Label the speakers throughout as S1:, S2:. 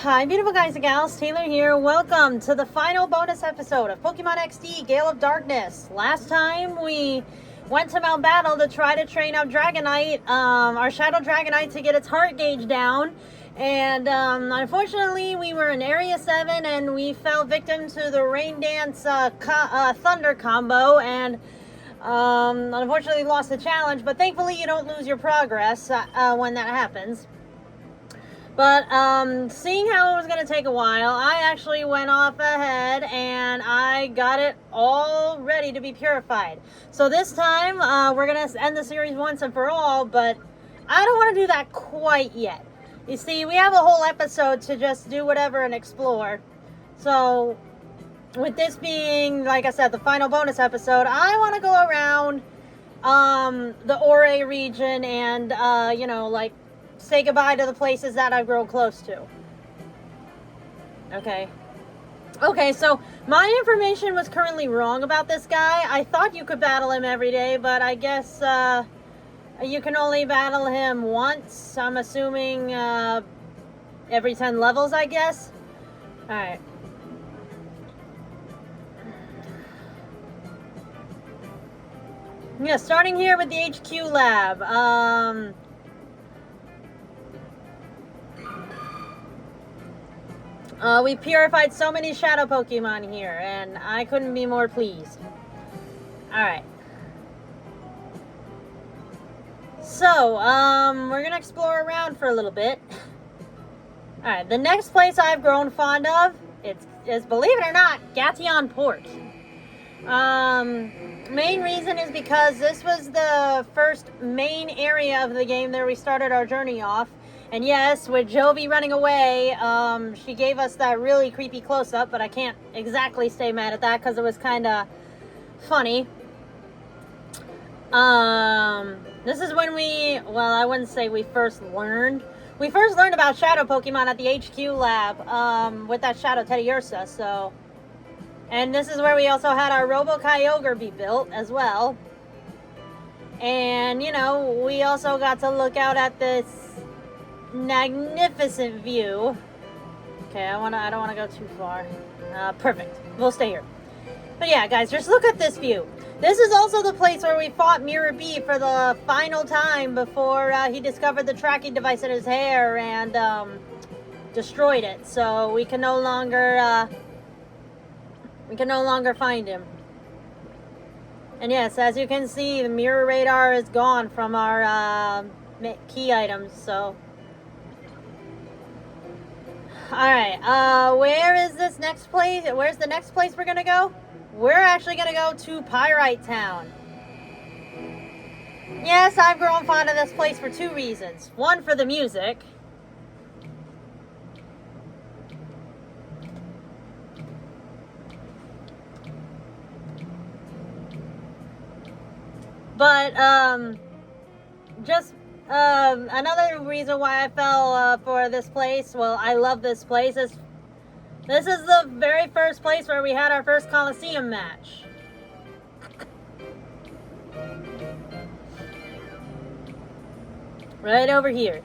S1: Hi, beautiful guys and gals. Taylor here. Welcome to the final bonus episode of Pokemon XD Gale of Darkness. Last time we went to Mount Battle to try to train up Dragonite, our Shadow Dragonite, to get its heart gauge down. And unfortunately, we were in Area 7 and we fell victim to the Rain Dance Thunder combo. And unfortunately lost the challenge. But thankfully, you don't lose your progress when that happens. But seeing how it was going to take a while, I actually went off ahead and I got it all ready to be purified. So this time, we're going to end the series once and for all, but I don't want to do that quite yet. You see, we have a whole episode to just do whatever and explore. So with this being, like I said, the final bonus episode, I want to go around the Ore region and, say goodbye to the places that I've grown close to. Okay, so my information was currently wrong about this guy. I thought you could battle him every day, but I guess you can only battle him once. I'm assuming every 10 levels, I guess. Alright. Yeah, starting here with the HQ lab. We purified so many shadow Pokemon here, and I couldn't be more pleased. Alright. So, we're gonna explore around for a little bit. Alright, the next place I've grown fond of, is, believe it or not, Gation Port. Main reason is because this was the first main area of the game that we started our journey off. And yes, with Jovi running away, she gave us that really creepy close-up, but I can't exactly stay mad at that because it was kind of funny. This is when I wouldn't say we first learned. We first learned about Shadow Pokemon at the HQ lab, with that Shadow Teddiursa, so. And this is where we also had our Robo-Kyogre be built as well. And, we also got to look out at this magnificent view. Okay, I don't want to go too far. Perfect. We'll stay here. But yeah, guys, just look at this view. This is also the place where we fought Mirror B for the final time before he discovered the tracking device in his hair and destroyed it. So we can no longer find him. And yes, as you can see, the mirror radar is gone from our key items. So. Alright, where is this next place? Where's the next place we're gonna go? We're actually gonna go to Pyrite Town. Yes, I've grown fond of this place for two reasons. One, for the music. But, another reason why I fell for this place, well, I love this place, is this is the very first place where we had our first Coliseum match. Right over here.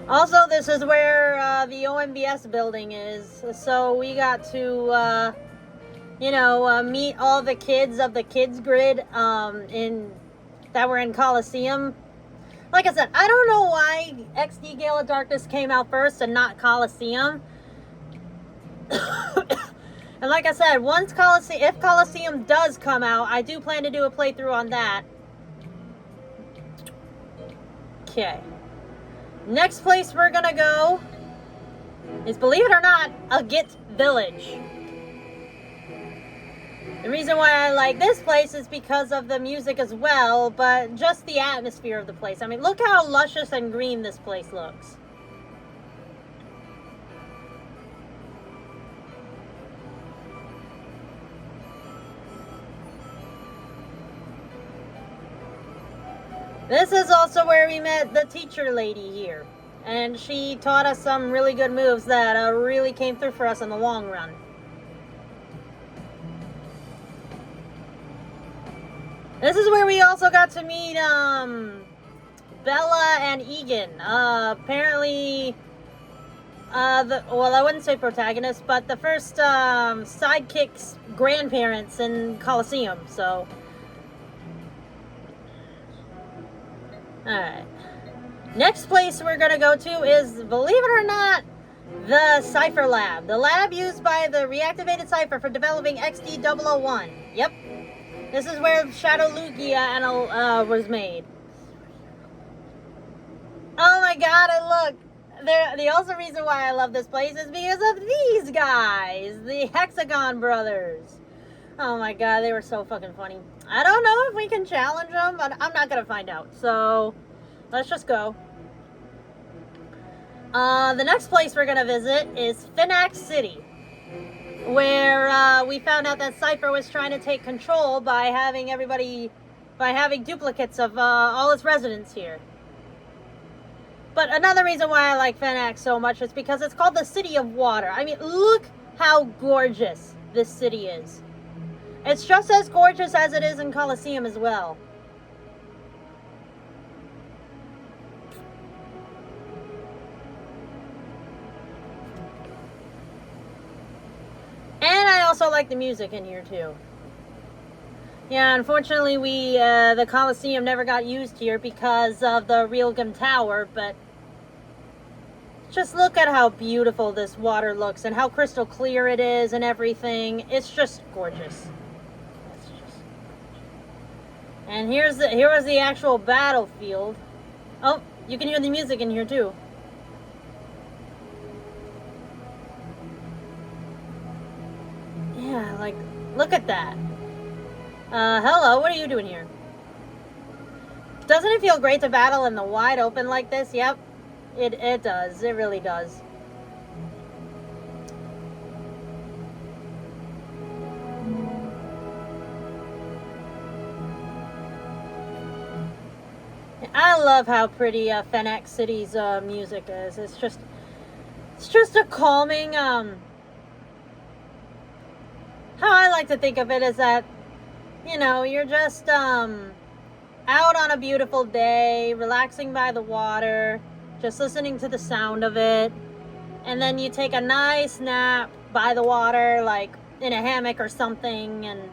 S1: Also, this is where the OMBS building is, so we got to, meet all the kids of the kids grid that were in Coliseum. Like I said, I don't know why XD Gale of Darkness came out first and not Coliseum. And like I said, if Coliseum does come out, I do plan to do a playthrough on that. Okay. Next place we're gonna go is, believe it or not, Agit Village. The reason why I like this place is because of the music as well, but just the atmosphere of the place. I mean, look how luscious and green this place looks. This is also where we met the teacher lady here. And she taught us some really good moves that really came through for us in the long run. This is where we also got to meet Bella and Egan. Apparently, well, I wouldn't say protagonists, but the first sidekick's grandparents in Coliseum. So, all right. Next place we're gonna go to is, believe it or not, the Cypher Lab. The lab used by the reactivated Cypher for developing XD001. Yep. This is where Shadow Lugia was made. Oh my god, and look. The also reason why I love this place is because of these guys. The Hexagon brothers. Oh my god, they were so fucking funny. I don't know if we can challenge them, but I'm not gonna find out. So, let's just go. The next place we're gonna visit is Finax City, where we found out that Cypher was trying to take control by having duplicates of all its residents here. But another reason why I like Finax so much is because it's called the City of Water. I mean, look how gorgeous this city is. It's just as gorgeous as it is in Coliseum as well. And I also like the music in here too. Yeah, unfortunately the Coliseum never got used here because of the Realgam Tower, but just look at how beautiful this water looks and how crystal clear it is and everything. It's just gorgeous. And here was the actual battlefield. Oh, you can hear the music in here too. Yeah, like, look at that. Hello, what are you doing here? Doesn't it feel great to battle in the wide open like this? Yep, it does. It really does. I love how pretty Finax City's music is. It's just a calming, how I like to think of it is that, you know, you're just out on a beautiful day, relaxing by the water, just listening to the sound of it, and then you take a nice nap by the water, like in a hammock or something, and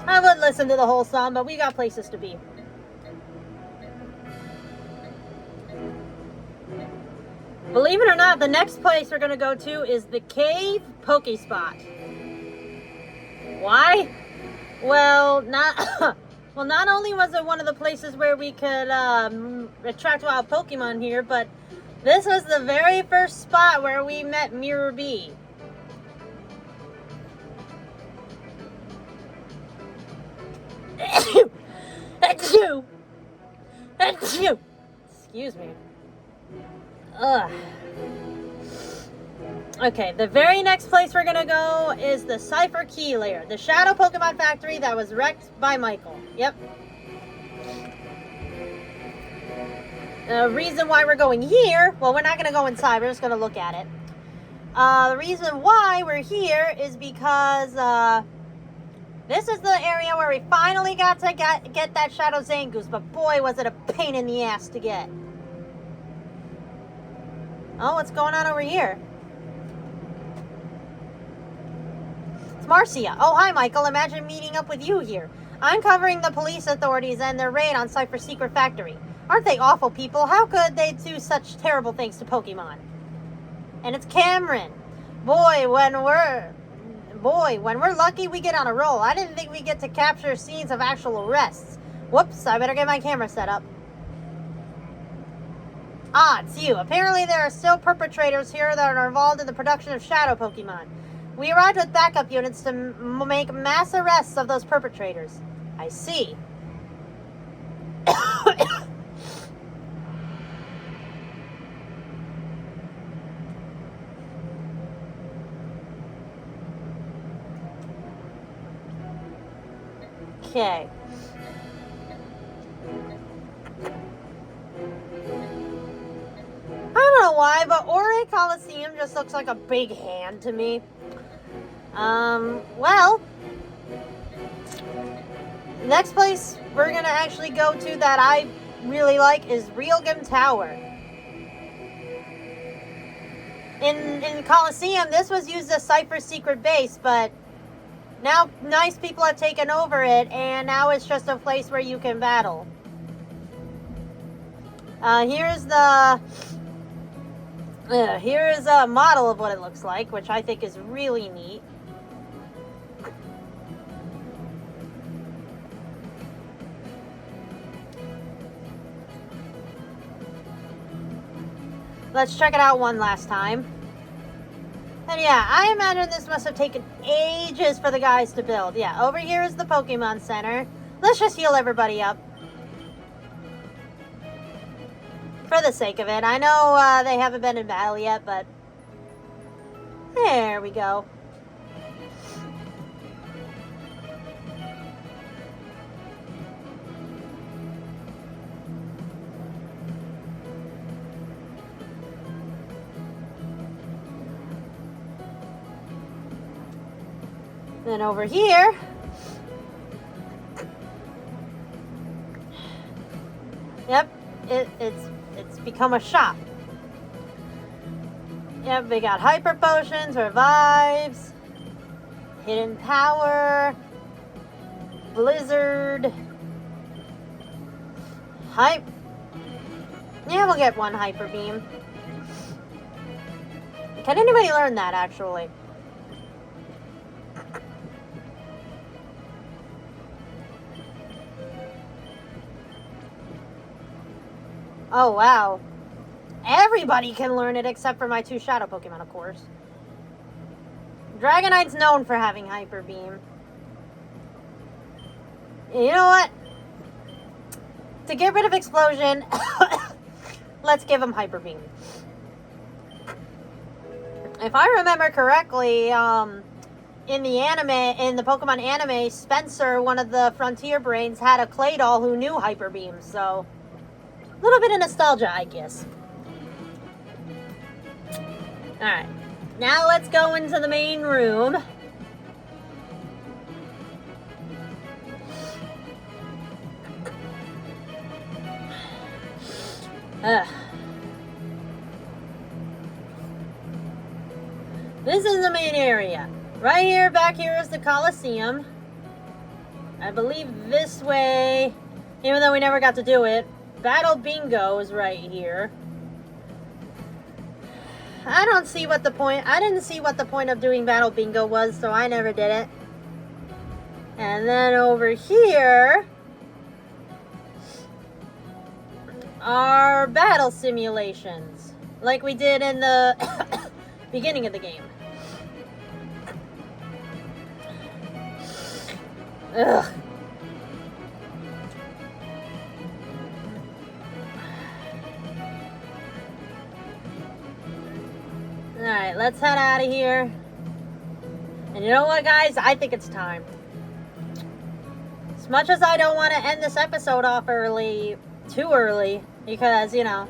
S1: I would listen to the whole song, but we got places to be. Believe it or not, the next place we're going to go to is the Cave Pokespot. Why? Well, not only was it one of the places where we could attract wild Pokemon here, but this was the very first spot where we met Mirror B. Excuse me. Ugh. Okay, the very next place we're gonna go is the Cypher Key Lair, the Shadow Pokemon Factory that was wrecked by Michael. Yep. The reason why we're going here, well, we're not gonna go inside, we're just gonna look at it. The reason why we're here is because this is the area where we finally got to get that Shadow Zangoose, but boy, was it a pain in the ass to get. Oh, what's going on over here? It's Marcia. Oh, hi, Michael. Imagine meeting up with you here. I'm covering the police authorities and their raid on Cypher's secret factory. Aren't they awful people? How could they do such terrible things to Pokemon? And it's Cameron. Boy, when we're lucky, we get on a roll. I didn't think we'd get to capture scenes of actual arrests. Whoops, I better get my camera set up. Ah, it's you. Apparently there are still perpetrators here that are involved in the production of Shadow Pokemon. We arrived with backup units to make mass arrests of those perpetrators. I see. Okay. why, but Ore Coliseum just looks like a big hand to me. Well, next place we're gonna actually go to that I really like is Realgam Tower. In Coliseum, this was used as Cypher's secret base, but now nice people have taken over it, and now it's just a place where you can battle. Here's a model of what it looks like, which I think is really neat. Let's check it out one last time. And yeah, I imagine this must have taken ages for the guys to build. Yeah, over here is the Pokemon Center. Let's just heal everybody up. For the sake of it. I know they haven't been in battle yet, but... There we go. Then over here, yep, it's become a shop. Yep, we got hyper potions, revives, hidden power, blizzard, hype. Yeah, we'll get one hyper beam. Can anybody learn that actually? Oh, wow. Everybody can learn it except for my two shadow Pokemon, of course. Dragonite's known for having Hyper Beam. You know what? To get rid of Explosion, let's give him Hyper Beam. If I remember correctly, in the Pokemon anime, Spencer, one of the Frontier Brains, had a Claydol who knew Hyper Beam, so... A little bit of nostalgia, I guess. Alright. Now let's go into the main room. This is the main area. Right here, back here is the Coliseum. I believe this way, even though we never got to do it, Battle Bingo is right here. I didn't see what the point of doing Battle Bingo was, so I never did it. And then over here are battle simulations, like we did in the beginning of the game. Ugh. Alright, let's head out of here. And you know what, guys? I think it's time. As much as I don't want to end this episode off too early, because, you know,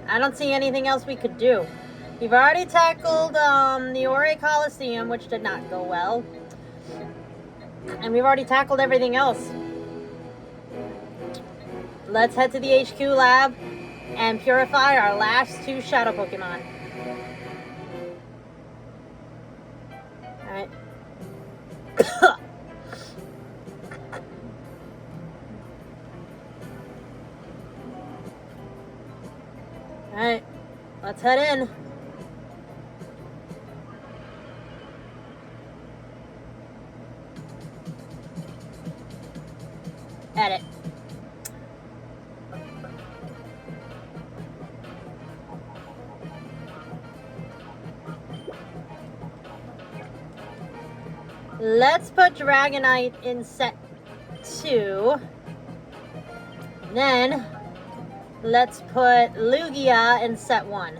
S1: I don't see anything else we could do. We've already tackled the Ore Coliseum, which did not go well. And we've already tackled everything else. Let's head to the HQ lab and purify our last two shadow Pokemon. Alright. Alright. Let's head in. Edit. Let's put Dragonite in set 2. Then, let's put Lugia in set 1.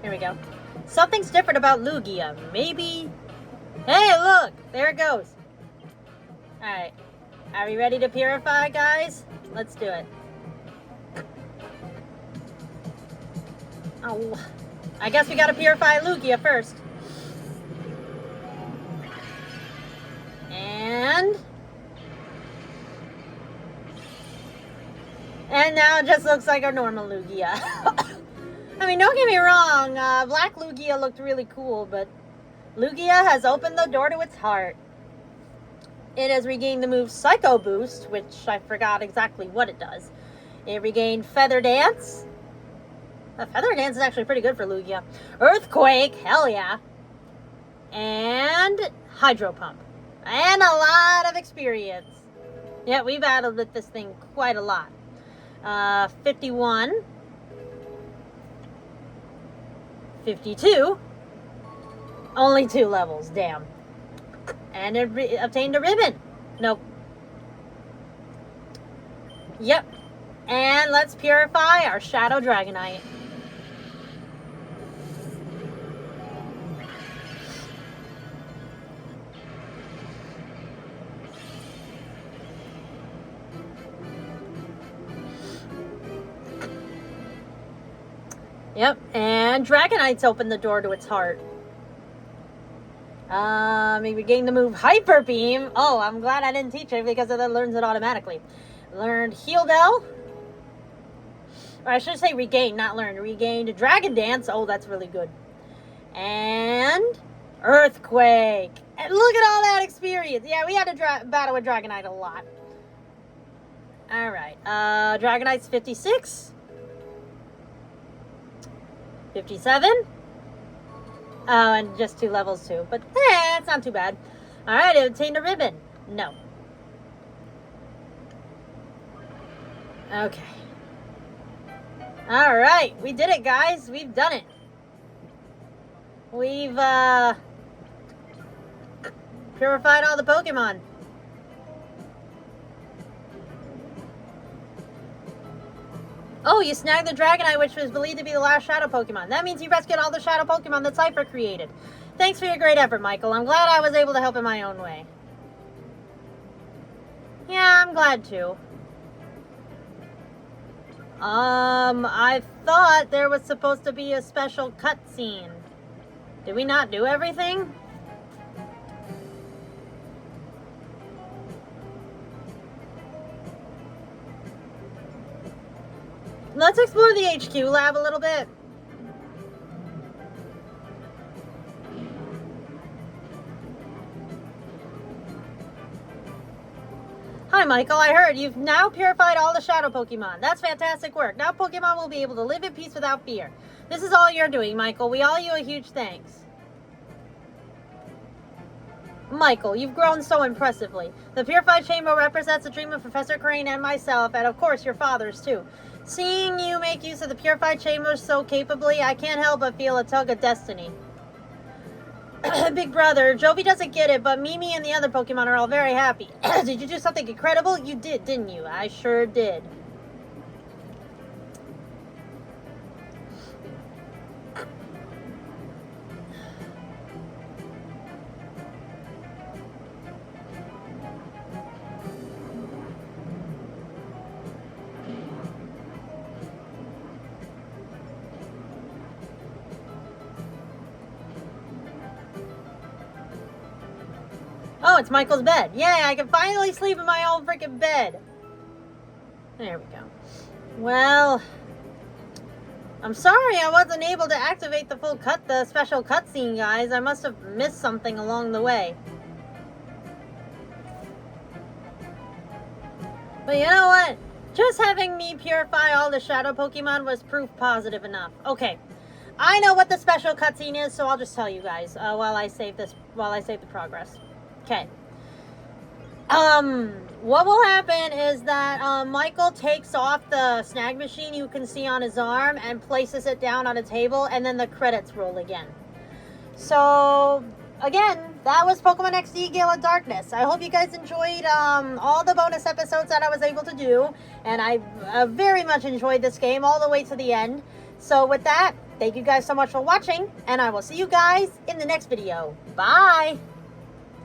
S1: Here we go. Something's different about Lugia. Maybe... Hey, look! There it goes. Alright. Are we ready to purify, guys? Let's do it. Oh. I guess we gotta purify Lugia first. And now it just looks like a normal Lugia. I mean, don't get me wrong, Black Lugia looked really cool, but Lugia has opened the door to its heart. It has regained the move Psycho Boost, which I forgot exactly what it does. It regained Feather Dance. Feather Dance is actually pretty good for Lugia. Earthquake, hell yeah. And Hydro Pump. And a lot of experience. Yeah, we battled with this thing quite a lot. 51. 52. Only 2 levels, damn. And it obtained a ribbon. Nope. Yep. And let's purify our Shadow Dragonite. Yep, and Dragonite's opened the door to its heart. We regained the move Hyper Beam. Oh, I'm glad I didn't teach it because it learns it automatically. Learned Heal Bell. Or I should say regained, not learned. Regained Dragon Dance. Oh, that's really good. And Earthquake. And look at all that experience. Yeah, we had to battle with Dragonite a lot. Alright, Dragonite's 56. 57. Oh, and just 2 levels too. But, it's not too bad. Alright, it obtained a ribbon. No. Okay. Alright, we did it, guys. We've done it. We've, purified all the Pokemon. Oh, you snagged the Dragonite, which was believed to be the last Shadow Pokemon. That means you rescued all the Shadow Pokemon that Cypher created. Thanks for your great effort, Michael. I'm glad I was able to help in my own way. Yeah, I'm glad too. I thought there was supposed to be a special cutscene. Did we not do everything? Let's explore the HQ lab a little bit. Hi, Michael. I heard you've now purified all the Shadow Pokemon. That's fantastic work. Now Pokemon will be able to live in peace without fear. This is all you're doing, Michael. We owe you a huge thanks. Michael, you've grown so impressively. The Purified Chamber represents the dream of Professor Crane and myself, and of course your father's too. Seeing you make use of the Purified Chamber so capably, I can't help but feel a tug of destiny. Big brother, Jovi doesn't get it, but Mimi and the other Pokemon are all very happy. Did you do something incredible? You did, didn't you? I sure did. Oh, it's Michael's bed. Yay, I can finally sleep in my own freaking bed. There we go. Well, I'm sorry I wasn't able to activate the special cutscene, guys. I must have missed something along the way. But you know what? Just having me purify all the Shadow Pokemon was proof positive enough. Okay, I know what the special cutscene is, so I'll just tell you guys while I save the progress. Okay. What will happen is that Michael takes off the snag machine you can see on his arm and places it down on a table, and then the credits roll again. So, again, that was Pokemon XD Gale of Darkness. I hope you guys enjoyed all the bonus episodes that I was able to do, and I very much enjoyed this game all the way to the end. So with that, Thank you guys so much for watching, and I will see you guys in the next video. Bye!